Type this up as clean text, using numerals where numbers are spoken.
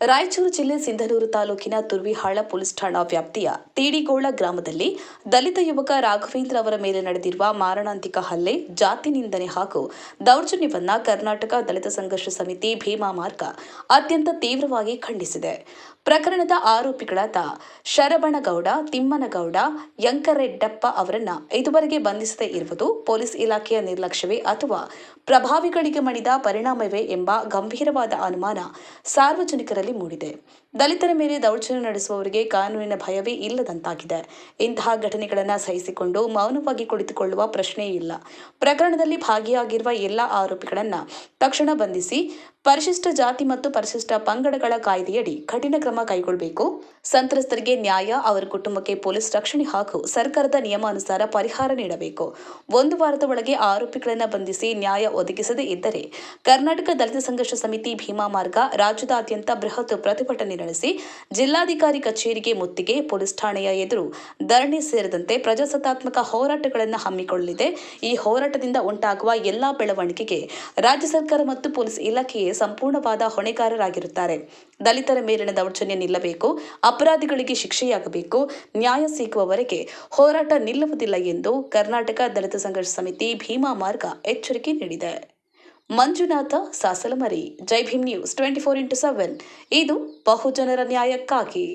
ರಾಯಚೂರು ಜಿಲ್ಲೆ ಸಿಂಧನೂರು ತಾಲೂಕಿನ ತುರ್ವಿಹಾಳ ಪೊಲೀಸ್ ಠಾಣಾ ವ್ಯಾಪ್ತಿಯ ತೀಡಿಗೋಳ ಗ್ರಾಮದಲ್ಲಿ ದಲಿತ ಯುವಕ ರಾಘವೇಂದ್ರ ಅವರ ಮೇಲೆ ನಡೆದಿರುವ ಮಾರಣಾಂತಿಕ ಹಲ್ಲೆ, ಜಾತಿ ನಿಂದನೆ ಹಾಗೂ ದೌರ್ಜನ್ಯವನ್ನ ಕರ್ನಾಟಕ ದಲಿತ ಸಂಘರ್ಷ ಸಮಿತಿ ಭೀಮಾ ಮಾರ್ಗ ಅತ್ಯಂತ ತೀವ್ರವಾಗಿ ಖಂಡಿಸಿದೆ. ಪ್ರಕರಣದ ಆರೋಪಿಗಳಾದ ಶರಬಣಗೌಡ, ತಿಮ್ಮನಗೌಡ, ಯಂಕರೆಡ್ಡಪ್ಪ ಅವರನ್ನ ಇದುವರೆಗೆ ಬಂಧಿಸದೇ ಇರುವುದು ಪೊಲೀಸ್ ಇಲಾಖೆಯ ನಿರ್ಲಕ್ಷ್ಯವೇ ಅಥವಾ ಪ್ರಭಾವಿಗಳಿಗೆ ಮಣಿದ ಪರಿಣಾಮವೇ ಎಂಬ ಗಂಭೀರವಾದ ಅನುಮಾನ ಸಾರ್ವಜನಿಕರಲ್ಲಿ ಮೂಡಿದೆ. ದಲಿತರ ಮೇಲೆ ದೌರ್ಜನ್ಯ ನಡೆಸುವವರಿಗೆ ಕಾನೂನಿನ ಭಯವೇ ಇಲ್ಲದಂತಾಗಿದೆ. ಇಂತಹ ಘಟನೆಗಳನ್ನು ಸಹಿಸಿಕೊಂಡು ಮೌನವಾಗಿ ಕುಳಿತುಕೊಳ್ಳುವ ಪ್ರಶ್ನೆಯೇ ಇಲ್ಲ. ಪ್ರಕರಣದಲ್ಲಿ ಭಾಗಿಯಾಗಿರುವ ಎಲ್ಲ ಆರೋಪಿಗಳನ್ನು ತಕ್ಷಣ ಬಂಧಿಸಿ ಪರಿಶಿಷ್ಟ ಜಾತಿ ಮತ್ತು ಪರಿಶಿಷ್ಟ ಪಂಗಡಗಳ ಕಾಯ್ದೆಯಡಿ ಕಠಿಣ ಕ್ರಮ ಕೈಗೊಳ್ಳಬೇಕು. ಸಂತ್ರಸ್ತರಿಗೆ ನ್ಯಾಯ, ಅವರ ಕುಟುಂಬಕ್ಕೆ ಪೊಲೀಸ್ ರಕ್ಷಣೆ ಹಾಗೂ ಸರ್ಕಾರದ ನಿಯಮಾನುಸಾರ ಪರಿಹಾರ ನೀಡಬೇಕು. 1 ವಾರದ ಒಳಗೆ ಆರೋಪಿಗಳನ್ನು ಬಂಧಿಸಿ ನ್ಯಾಯ ಒದಗಿಸದೇ ಇದ್ದರೆ ಕರ್ನಾಟಕ ದಲಿತ ಸಂಘರ್ಷ ಸಮಿತಿ ಭೀಮಾ ಮಾರ್ಗ ರಾಜ್ಯದಾದ್ಯಂತ ಬೃಹತ್ ಪ್ರತಿಭಟನೆ ನಡೆಸಿ ಜಿಲ್ಲಾಧಿಕಾರಿ ಕಚೇರಿಗೆ ಮುತ್ತಿಗೆ, ಪೊಲೀಸ್ ಠಾಣೆಯ ಎದುರು ಧರಣಿ ಸೇರಿದಂತೆ ಪ್ರಜಾಸತ್ತಾತ್ಮಕ ಹೋರಾಟಗಳನ್ನು ಹಮ್ಮಿಕೊಳ್ಳಲಿದೆ. ಈ ಹೋರಾಟದಿಂದ ಉಂಟಾಗುವ ಎಲ್ಲಾ ಬೆಳವಣಿಗೆಗೆ ರಾಜ್ಯ ಸರ್ಕಾರ ಮತ್ತು ಪೊಲೀಸ್ ಇಲಾಖೆಯೇ ಸಂಪೂರ್ಣವಾದ ಹೊಣೆಗಾರರಾಗಿರುತ್ತಾರೆ. ದಲಿತರ ಮೇಲಿನ ದೌರ್ಜನ್ಯ ನಿಲ್ಲಬೇಕು, ಅಪರಾಧಿಗಳಿಗೆ ಶಿಕ್ಷೆಯಾಗಬೇಕು, ನ್ಯಾಯ ಸಿಗುವವರೆಗೆ ಹೋರಾಟ ನಿಲ್ಲುವುದಿಲ್ಲ ಎಂದು ಕರ್ನಾಟಕ ದಲಿತ ಸಂಘರ್ಷ ಸಮಿತಿ ಭೀಮಾ ಮಾರ್ಗ ಎಚ್ಚರಿಕೆ ನೀಡಿದೆ. ಮಂಜುನಾಥ ಸಾಸಲಮರಿ, ಜೈ ಭೀಮ್ ನ್ಯೂಸ್ 24x7 ಇದು ಬಹುಜನರ ನ್ಯಾಯಕ್ಕಾಗಿ.